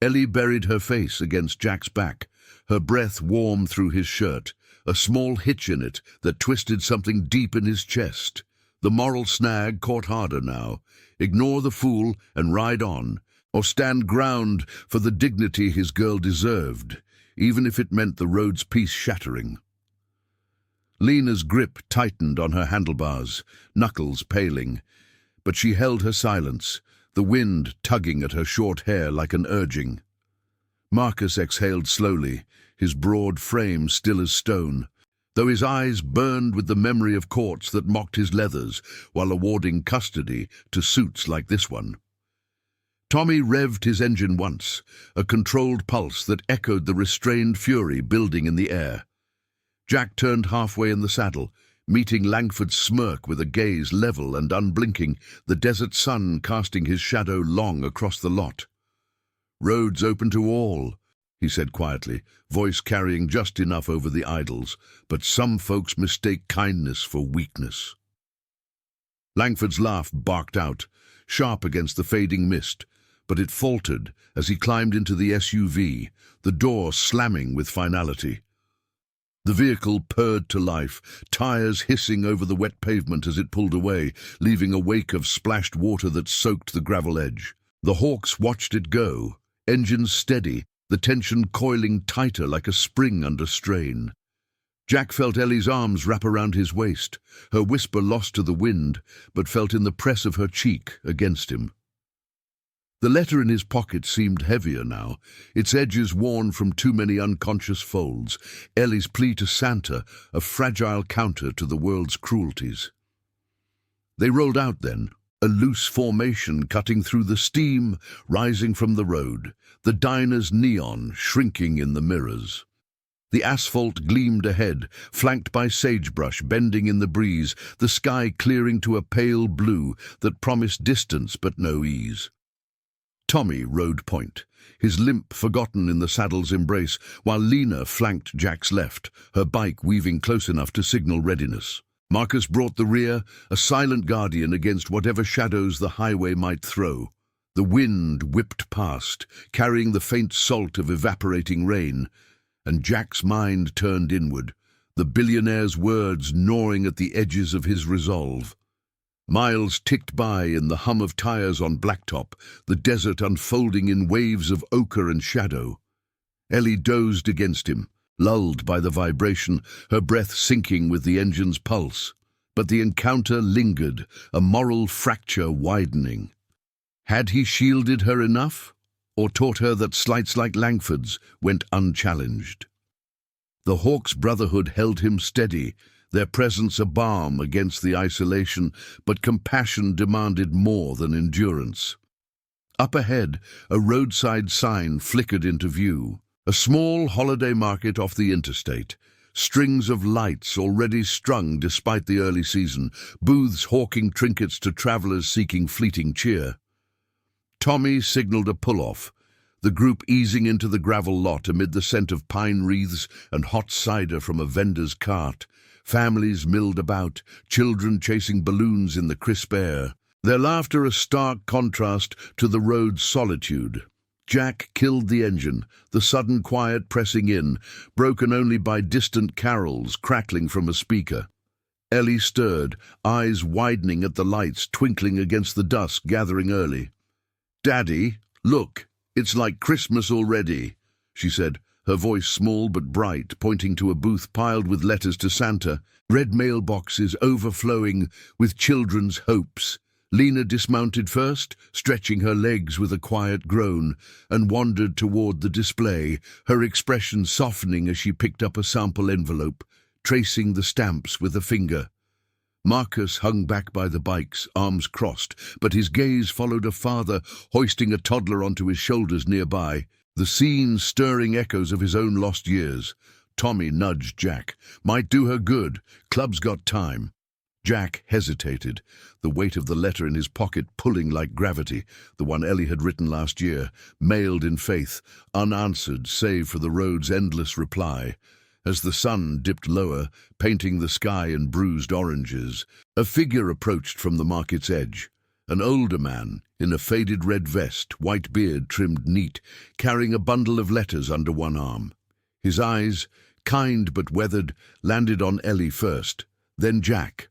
Ellie buried her face against Jack's back, her breath warm through his shirt, a small hitch in it that twisted something deep in his chest. The moral snag caught harder now. Ignore the fool and ride on, or stand ground for the dignity his girl deserved, even if it meant the road's peace shattering. Lena's grip tightened on her handlebars, knuckles paling, but she held her silence, the wind tugging at her short hair like an urging. Marcus exhaled slowly, his broad frame still as stone, though his eyes burned with the memory of courts that mocked his leathers while awarding custody to suits like this one. Tommy revved his engine once, a controlled pulse that echoed the restrained fury building in the air. Jack turned halfway in the saddle, meeting Langford's smirk with a gaze level and unblinking, the desert sun casting his shadow long across the lot. "Roads open to all," he said quietly, voice carrying just enough over the idles, "but some folks mistake kindness for weakness." Langford's laugh barked out, sharp against the fading mist, but it faltered as he climbed into the SUV, the door slamming with finality. The vehicle purred to life, tires hissing over the wet pavement as it pulled away, leaving a wake of splashed water that soaked the gravel edge. The Hawks watched it go, engines steady, the tension coiling tighter like a spring under strain. Jack felt Ellie's arms wrap around his waist, her whisper lost to the wind, but felt in the press of her cheek against him. The letter in his pocket seemed heavier now, its edges worn from too many unconscious folds, Ellie's plea to Santa, a fragile counter to the world's cruelties. They rolled out then, a loose formation cutting through the steam, rising from the road, the diner's neon shrinking in the mirrors. The asphalt gleamed ahead, flanked by sagebrush bending in the breeze, the sky clearing to a pale blue that promised distance but no ease. Tommy rode point, his limp forgotten in the saddle's embrace, while Lena flanked Jack's left, her bike weaving close enough to signal readiness. Marcus brought the rear, a silent guardian against whatever shadows the highway might throw. The wind whipped past, carrying the faint salt of evaporating rain, and Jack's mind turned inward, the billionaire's words gnawing at the edges of his resolve. Miles ticked by in the hum of tires on blacktop, the desert unfolding in waves of ochre and shadow. Ellie dozed against him, lulled by the vibration, her breath sinking with the engine's pulse. But the encounter lingered, a moral fracture widening. Had he shielded her enough, or taught her that slights like Langford's went unchallenged? The Hawk's brotherhood held him steady, their presence a balm against the isolation, but compassion demanded more than endurance. Up ahead, a roadside sign flickered into view. A small holiday market off the interstate. Strings of lights already strung despite the early season, booths hawking trinkets to travelers seeking fleeting cheer. Tommy signaled a pull-off, the group easing into the gravel lot amid the scent of pine wreaths and hot cider from a vendor's cart. Families milled about, children chasing balloons in the crisp air, their laughter a stark contrast to the road's solitude. Jack killed the engine, the sudden quiet pressing in, broken only by distant carols crackling from a speaker. Ellie stirred, eyes widening at the lights twinkling against the dusk gathering early. "Daddy, look, it's like Christmas already," she said, her voice small but bright, pointing to a booth piled with letters to Santa, red mailboxes overflowing with children's hopes. Lena dismounted first, stretching her legs with a quiet groan, and wandered toward the display, her expression softening as she picked up a sample envelope, tracing the stamps with a finger. Marcus hung back by the bikes, arms crossed, but his gaze followed a father hoisting a toddler onto his shoulders nearby, the scene stirring echoes of his own lost years. Tommy nudged Jack. "Might do her good. Club's got time." Jack hesitated, the weight of the letter in his pocket pulling like gravity, the one Ellie had written last year, mailed in faith, unanswered save for the road's endless reply. As the sun dipped lower, painting the sky in bruised oranges, a figure approached from the market's edge. An older man, in a faded red vest, white beard trimmed neat, carrying a bundle of letters under one arm. His eyes, kind but weathered, landed on Ellie first, then Jack,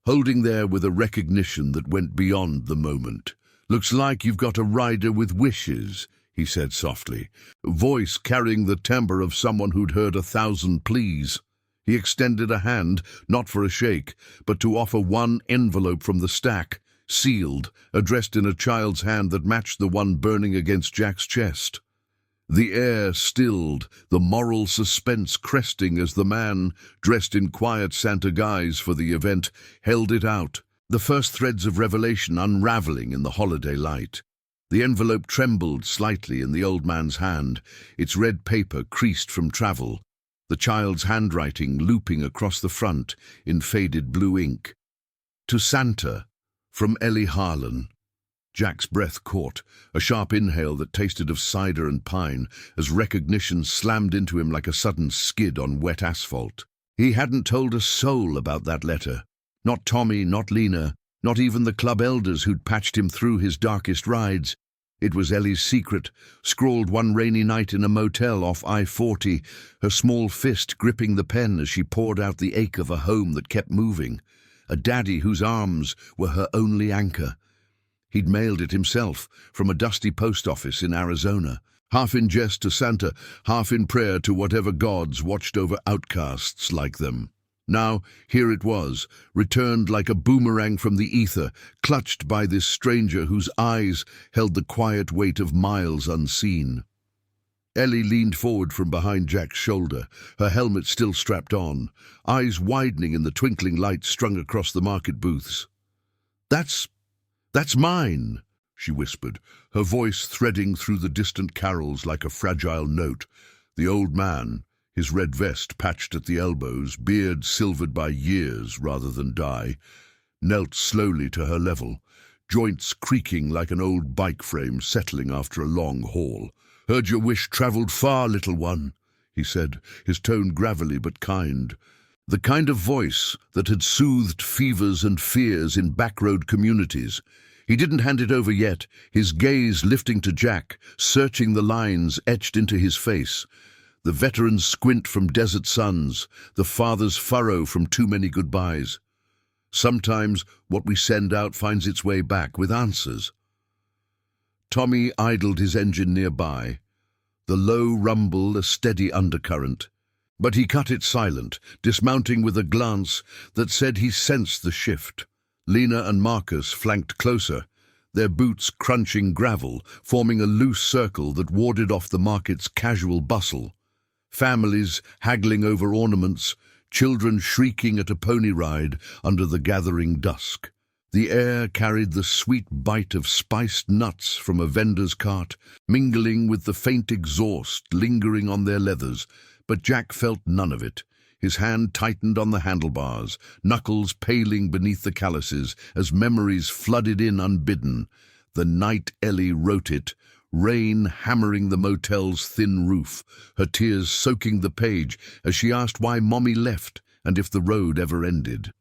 holding there with a recognition that went beyond the moment. "Looks like you've got a rider with wishes," he said softly, voice carrying the timbre of someone who'd heard 1,000 pleas. He extended a hand, not for a shake, but to offer one envelope from the stack, sealed, addressed in a child's hand that matched the one burning against Jack's chest. The air stilled, the moral suspense cresting as the man, dressed in quiet Santa guise for the event, held it out, the first threads of revelation unraveling in the holiday light. The envelope trembled slightly in the old man's hand, its red paper creased from travel, the child's handwriting looping across the front in faded blue ink. "To Santa, from Ellie Harlan." Jack's breath caught, a sharp inhale that tasted of cider and pine, as recognition slammed into him like a sudden skid on wet asphalt. He hadn't told a soul about that letter. Not Tommy, not Lena, not even the club elders who'd patched him through his darkest rides. It was Ellie's secret, scrawled one rainy night in a motel off I-40, her small fist gripping the pen as she poured out the ache of a home that kept moving, a daddy whose arms were her only anchor. He'd mailed it himself, from a dusty post office in Arizona, half in jest to Santa, half in prayer to whatever gods watched over outcasts like them. Now, here it was, returned like a boomerang from the ether, clutched by this stranger whose eyes held the quiet weight of miles unseen. Ellie leaned forward from behind Jack's shoulder, her helmet still strapped on, eyes widening in the twinkling light strung across the market booths. That's mine," she whispered, her voice threading through the distant carols like a fragile note. The old man, his red vest patched at the elbows, beard silvered by years rather than dye, knelt slowly to her level, joints creaking like an old bike frame settling after a long haul. "Heard your wish travelled far, little one," he said, his tone gravelly but kind. The kind of voice that had soothed fevers and fears in backroad communities. He didn't hand it over yet, his gaze lifting to Jack, searching the lines etched into his face. The veteran's squint from desert suns, the father's furrow from too many goodbyes. Sometimes what we send out finds its way back with answers. Tommy idled his engine nearby, the low rumble a steady undercurrent. But he cut it silent, dismounting with a glance that said he sensed the shift. Lena and Marcus flanked closer, their boots crunching gravel, forming a loose circle that warded off the market's casual bustle. Families haggling over ornaments, children shrieking at a pony ride under the gathering dusk. The air carried the sweet bite of spiced nuts from a vendor's cart, mingling with the faint exhaust lingering on their leathers, but Jack felt none of it. His hand tightened on the handlebars, knuckles paling beneath the calluses as memories flooded in unbidden. The night Ellie wrote it, rain hammering the motel's thin roof, her tears soaking the page as she asked why Mommy left and if the road ever ended.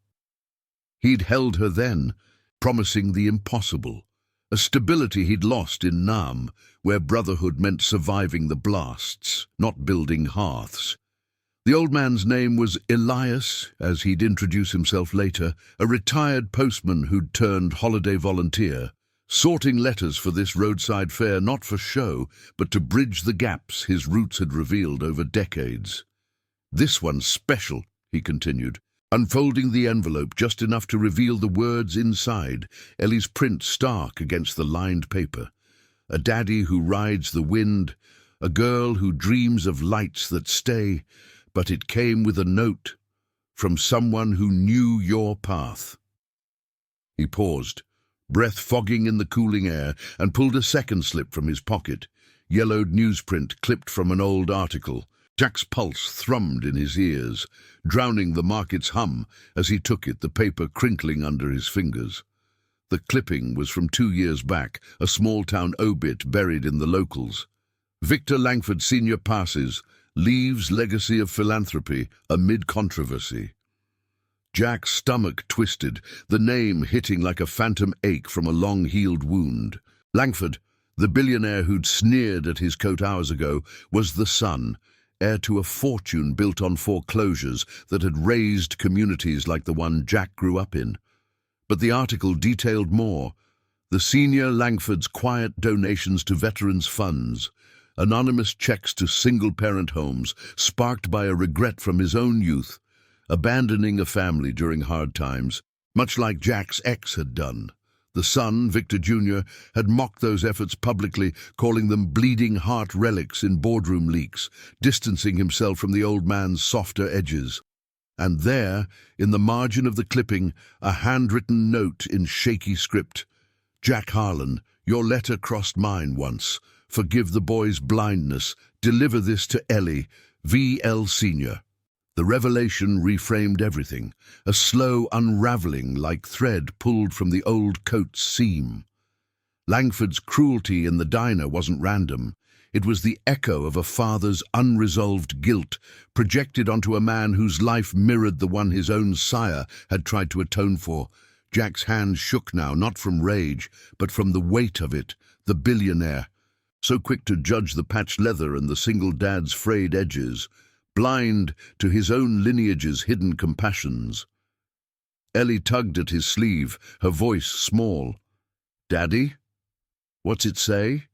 He'd held her then, promising the impossible, a stability he'd lost in Nam, where brotherhood meant surviving the blasts, not building hearths. The old man's name was Elias, as he'd introduce himself later, a retired postman who'd turned holiday volunteer, sorting letters for this roadside fair not for show, but to bridge the gaps his roots had revealed over decades. "This one's special," he continued, unfolding the envelope just enough to reveal the words inside, Ellie's print stark against the lined paper. A daddy who rides the wind, a girl who dreams of lights that stay, but it came with a note from someone who knew your path. He paused, breath fogging in the cooling air, and pulled a second slip from his pocket, yellowed newsprint clipped from an old article. Jack's pulse thrummed in his ears, drowning the market's hum as he took it, the paper crinkling under his fingers. The clipping was from 2 years back, a small-town obit buried in the locals. Victor Langford Sr. passes, leaves legacy of philanthropy amid controversy. Jack's stomach twisted, the name hitting like a phantom ache from a long-healed wound. Langford, the billionaire who'd sneered at his coat hours ago, was the son, heir to a fortune built on foreclosures that had razed communities like the one Jack grew up in. But the article detailed more. The senior Langford's quiet donations to veterans' funds, anonymous checks to single-parent homes, sparked by a regret from his own youth, abandoning a family during hard times, much like Jack's ex had done. The son, Victor Jr., had mocked those efforts publicly, calling them bleeding heart relics in boardroom leaks, distancing himself from the old man's softer edges. And there, in the margin of the clipping, a handwritten note in shaky script. "Jack Harlan, your letter crossed mine once. Forgive the boy's blindness. Deliver this to Ellie, V.L. Sr." The revelation reframed everything, a slow unraveling like thread pulled from the old coat's seam. Langford's cruelty in the diner wasn't random. It was the echo of a father's unresolved guilt, projected onto a man whose life mirrored the one his own sire had tried to atone for. Jack's hand shook now, not from rage, but from the weight of it, the billionaire, so quick to judge the patched leather and the single dad's frayed edges, blind to his own lineage's hidden compassions. Ellie tugged at his sleeve, her voice small. "Daddy? What's it say?"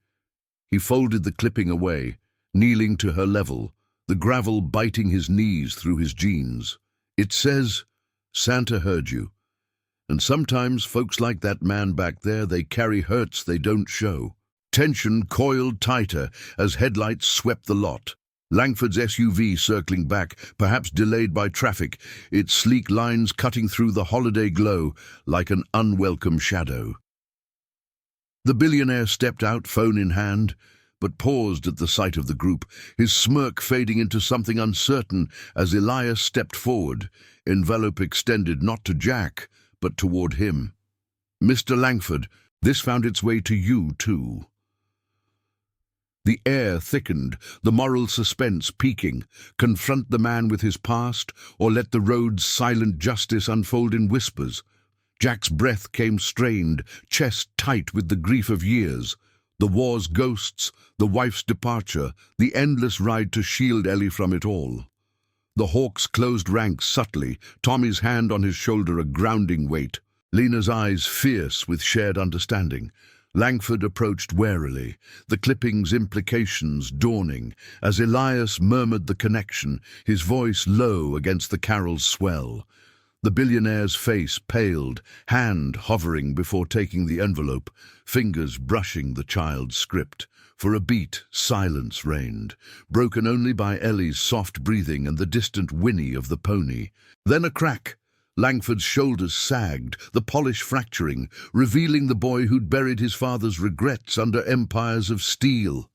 He folded the clipping away, kneeling to her level, the gravel biting his knees through his jeans. "It says, Santa heard you. And sometimes folks like that man back there, they carry hurts they don't show." Tension coiled tighter as headlights swept the lot. Langford's SUV circling back, perhaps delayed by traffic, its sleek lines cutting through the holiday glow like an unwelcome shadow. The billionaire stepped out, phone in hand, but paused at the sight of the group, his smirk fading into something uncertain as Elias stepped forward, envelope extended not to Jack, but toward him. "Mr. Langford, this found its way to you, too." The air thickened, the moral suspense peaking. Confront the man with his past, or let the road's silent justice unfold in whispers. Jack's breath came strained, chest tight with the grief of years. The war's ghosts, the wife's departure, the endless ride to shield Ellie from it all. The Hawks closed ranks subtly, Tommy's hand on his shoulder a grounding weight, Lena's eyes fierce with shared understanding. Langford approached warily, the clipping's implications dawning, as Elias murmured the connection, his voice low against the carol's swell. The billionaire's face paled, hand hovering before taking the envelope, fingers brushing the child's script. For a beat, silence reigned, broken only by Ellie's soft breathing and the distant whinny of the pony. Then a crack. Langford's shoulders sagged, the polish fracturing, revealing the boy who'd buried his father's regrets under empires of steel.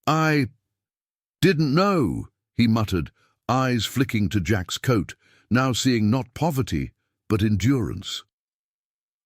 "I didn't know," he muttered, eyes flicking to Jack's coat, now seeing not poverty, but endurance.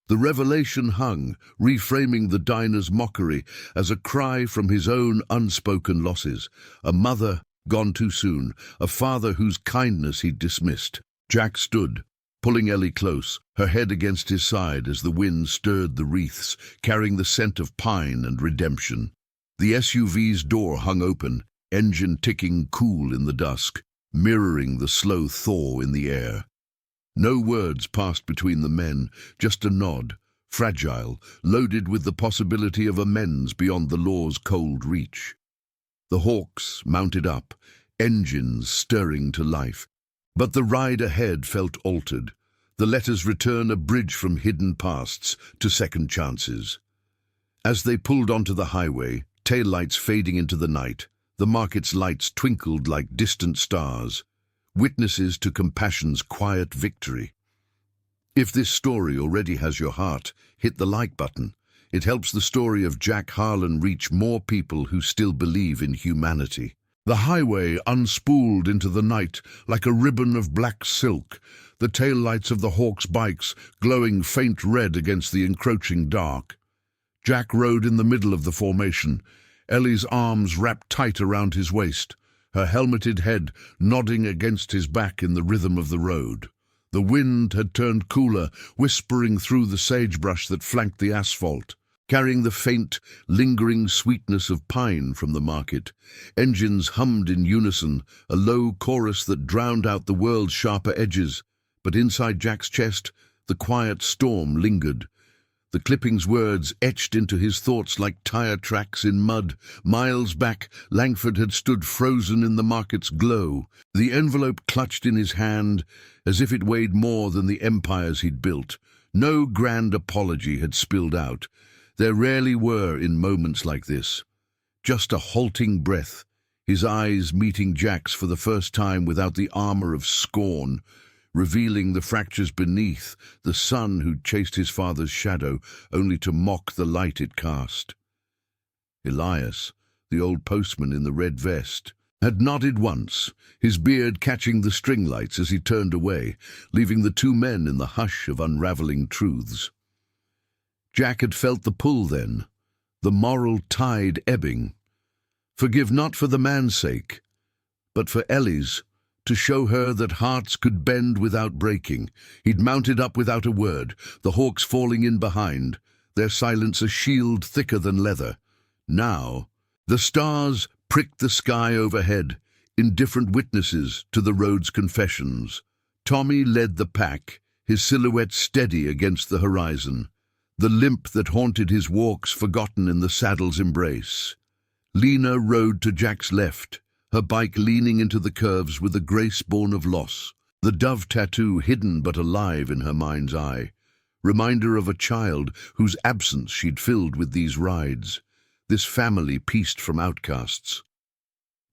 The revelation hung, reframing the diner's mockery as a cry from his own unspoken losses. A mother gone too soon, a father whose kindness he'd dismissed. Jack stood, pulling Ellie close, her head against his side as the wind stirred the wreaths, carrying the scent of pine and redemption. The SUV's door hung open, engine ticking cool in the dusk, mirroring the slow thaw in the air. No words passed between the men, just a nod, fragile, loaded with the possibility of amends beyond the law's cold reach. The Hawks mounted up, engines stirring to life. But the ride ahead felt altered. The letters return a bridge from hidden pasts to second chances. As they pulled onto the highway, taillights fading into the night, the market's lights twinkled like distant stars, witnesses to compassion's quiet victory. If this story already has your heart, hit the like button. It helps the story of Jack Harlan reach more people who still believe in humanity. The highway unspooled into the night like a ribbon of black silk, the taillights of the Hawks' bikes glowing faint red against the encroaching dark. Jack rode in the middle of the formation, Ellie's arms wrapped tight around his waist, her helmeted head nodding against his back in the rhythm of the road. The wind had turned cooler, whispering through the sagebrush that flanked the asphalt, carrying the faint, lingering sweetness of pine from the market. Engines hummed in unison, a low chorus that drowned out the world's sharper edges. But inside Jack's chest, the quiet storm lingered. The clipping's words etched into his thoughts like tire tracks in mud. Miles back, Langford had stood frozen in the market's glow, the envelope clutched in his hand as if it weighed more than the empires he'd built. No grand apology had spilled out. There rarely were in moments like this. Just a halting breath, his eyes meeting Jack's for the first time without the armor of scorn, revealing the fractures beneath, the son who'd chased his father's shadow only to mock the light it cast. Elias, the old postman in the red vest, had nodded once, his beard catching the string lights as he turned away, leaving the two men in the hush of unraveling truths. Jack had felt the pull then, the moral tide ebbing. Forgive not for the man's sake, but for Ellie's, to show her that hearts could bend without breaking. He'd mounted up without a word, the Hawks falling in behind, their silence a shield thicker than leather. Now, the stars pricked the sky overhead, indifferent witnesses to the road's confessions. Tommy led the pack, his silhouette steady against the horizon, the limp that haunted his walks forgotten in the saddle's embrace. Lena rode to Jack's left, her bike leaning into the curves with a grace born of loss, the dove tattoo hidden but alive in her mind's eye, reminder of a child whose absence she'd filled with these rides, this family pieced from outcasts.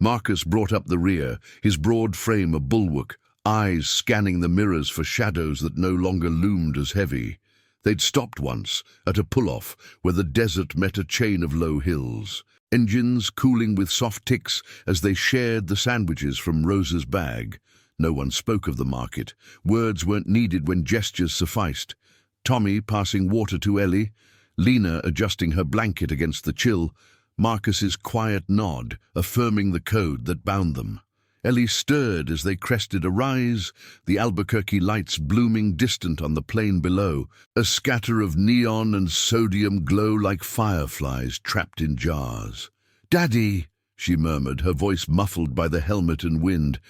Marcus brought up the rear, his broad frame a bulwark, eyes scanning the mirrors for shadows that no longer loomed as heavy. They'd stopped once, at a pull-off, where the desert met a chain of low hills, engines cooling with soft ticks as they shared the sandwiches from Rosa's bag. No one spoke of the market. Words weren't needed when gestures sufficed. Tommy passing water to Ellie, Lena adjusting her blanket against the chill, Marcus's quiet nod affirming the code that bound them. Ellie stirred as they crested a rise, the Albuquerque lights blooming distant on the plain below, a scatter of neon and sodium glow like fireflies trapped in jars. "Daddy," she murmured, her voice muffled by the helmet and wind.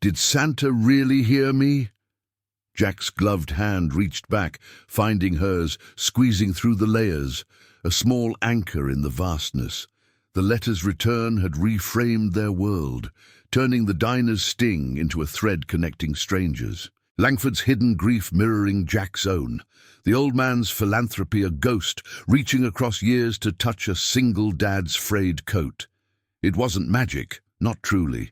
"Did Santa really hear me?" Jack's gloved hand reached back, finding hers, squeezing through the layers, a small anchor in the vastness. The letter's return had reframed their world, turning the diner's sting into a thread connecting strangers. Langford's hidden grief mirroring Jack's own. The old man's philanthropy a ghost, reaching across years to touch a single dad's frayed coat. It wasn't magic, not truly.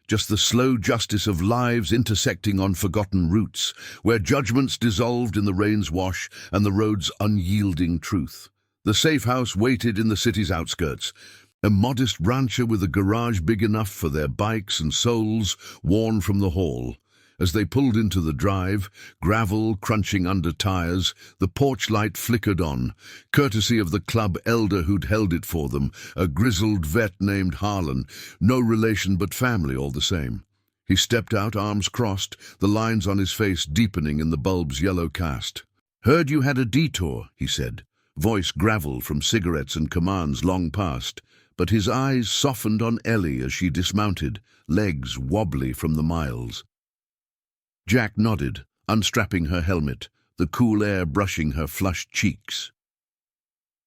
Just the slow justice of lives intersecting on forgotten routes, where judgments dissolved in the rain's wash and the road's unyielding truth. The safe house waited in the city's outskirts, a modest rancher with a garage big enough for their bikes and soles worn from the haul. As they pulled into the drive, gravel crunching under tires, the porch light flickered on, courtesy of the club elder who'd held it for them, a grizzled vet named Harlan, no relation but family all the same. He stepped out, arms crossed, the lines on his face deepening in the bulb's yellow cast. "Heard you had a detour," he said, voice gravel from cigarettes and commands long past, but his eyes softened on Ellie as she dismounted, legs wobbly from the miles. Jack nodded, unstrapping her helmet, the cool air brushing her flushed cheeks.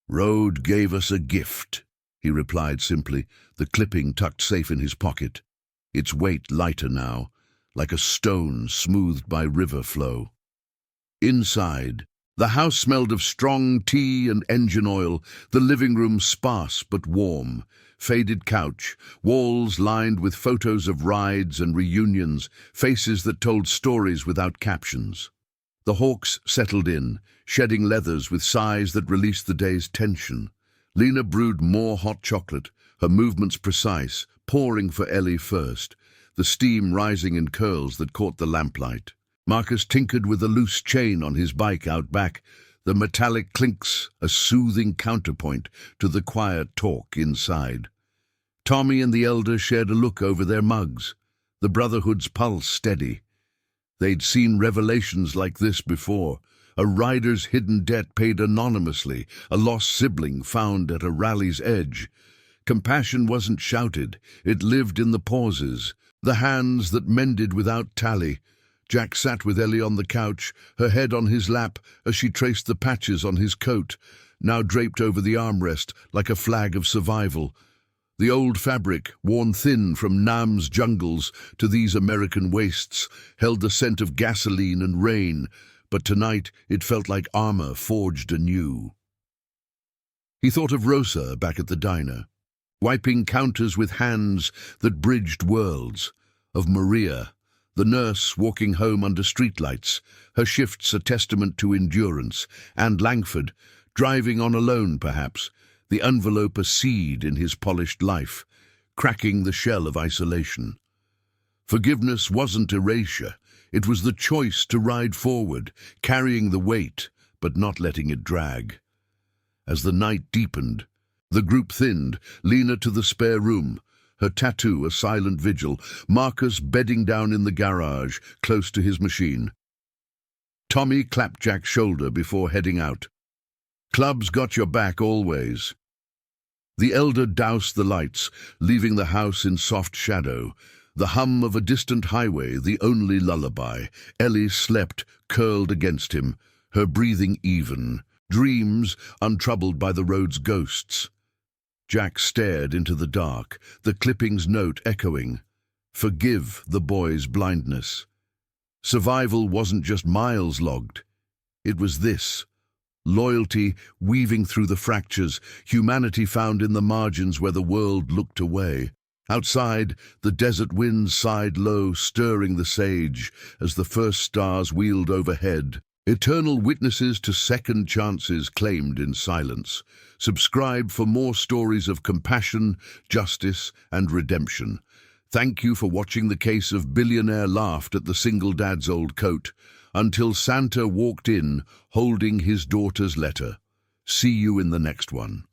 "Road gave us a gift," he replied simply, the clipping tucked safe in his pocket, its weight lighter now, like a stone smoothed by river flow. Inside, the house smelled of strong tea and engine oil, the living room sparse but warm, faded couch, walls lined with photos of rides and reunions, faces that told stories without captions. The Hawks settled in, shedding leathers with sighs that released the day's tension. Lena brewed more hot chocolate, her movements precise, pouring for Ellie first, the steam rising in curls that caught the lamplight. Marcus tinkered with a loose chain on his bike out back, the metallic clinks a soothing counterpoint to the quiet talk inside. Tommy and the elder shared a look over their mugs, the brotherhood's pulse steady. They'd seen revelations like this before, a rider's hidden debt paid anonymously, a lost sibling found at a rally's edge. Compassion wasn't shouted, it lived in the pauses, the hands that mended without tally. Jack sat with Ellie on the couch, her head on his lap as she traced the patches on his coat, now draped over the armrest like a flag of survival. The old fabric, worn thin from Nam's jungles to these American wastes, held the scent of gasoline and rain, but tonight it felt like armor forged anew. He thought of Rosa back at the diner, wiping counters with hands that bridged worlds, of Maria, the nurse walking home under streetlights, her shifts a testament to endurance, and Langford, driving on alone perhaps, the envelope a seed in his polished life, cracking the shell of isolation. Forgiveness wasn't erasure, it was the choice to ride forward, carrying the weight, but not letting it drag. As the night deepened, the group thinned, Lena to the spare room, her tattoo a silent vigil, Marcus bedding down in the garage, close to his machine. Tommy clapped Jack's shoulder before heading out. "Club's got your back always." The elder doused the lights, leaving the house in soft shadow. The hum of a distant highway, the only lullaby. Ellie slept, curled against him, her breathing even, dreams untroubled by the road's ghosts. Jack stared into the dark, the clipping's note echoing. Forgive the boy's blindness. Survival wasn't just miles logged. It was this. Loyalty weaving through the fractures, humanity found in the margins where the world looked away. Outside, the desert winds sighed low, stirring the sage as the first stars wheeled overhead. Eternal witnesses to second chances claimed in silence. Subscribe for more stories of compassion, justice, and redemption. Thank you for watching the case of Billionaire laughed at the single dad's old coat, until Santa walked in, holding his daughter's letter. See you in the next one.